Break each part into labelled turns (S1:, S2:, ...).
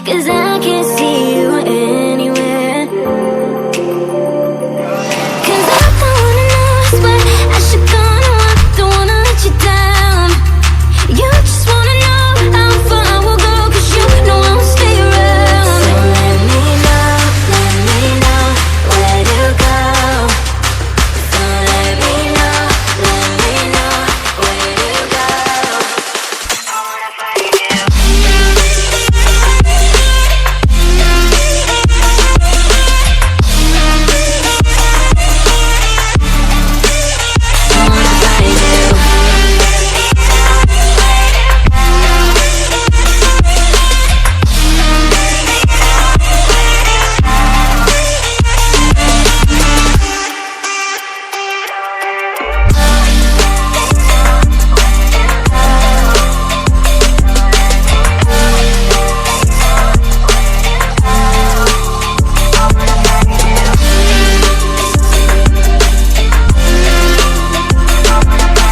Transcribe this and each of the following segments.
S1: 'cause I can't see you anywhere. 'Cause I don't wanna know, I swear I should go, no, I don't wanna let you down. You just wanna know how far I will go, 'cause you know I won't stay around. So let me know where to go. So let me know where to go. I wanna find you.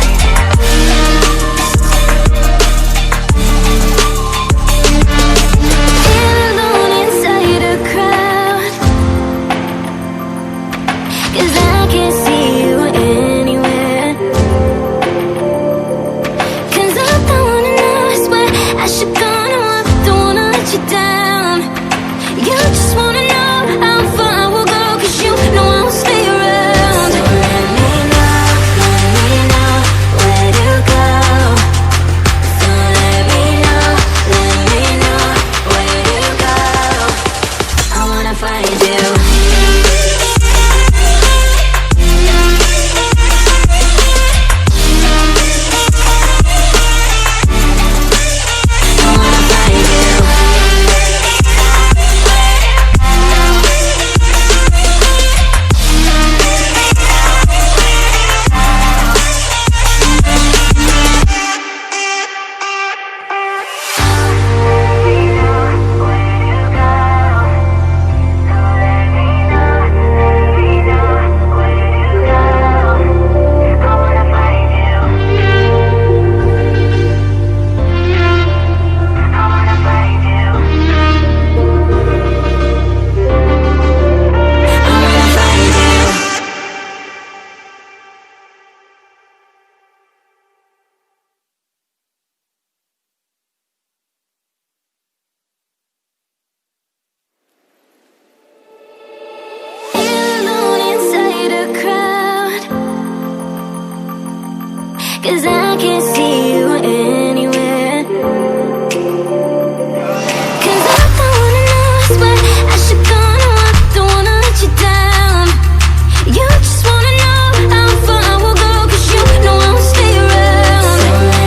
S1: Cause I can't see you anywhere. 'Cause I don't wanna know, I swear I should go, no, I don't wanna let you down. You just wanna know how far I will go, 'cause you know I won't stay around. So let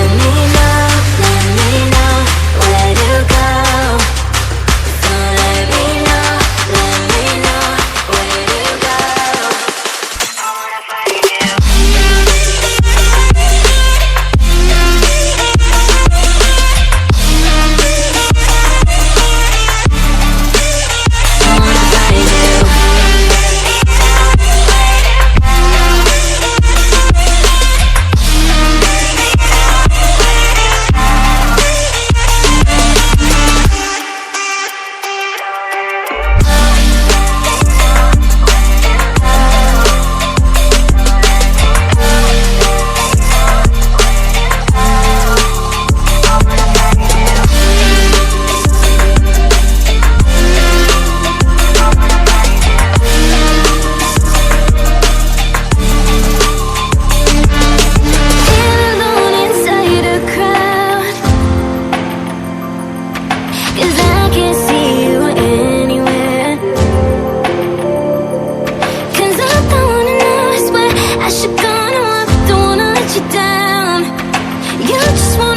S1: me know where to go. So let me know where to go. I wanna find you. I should go, no, I don't wanna let you down. You just want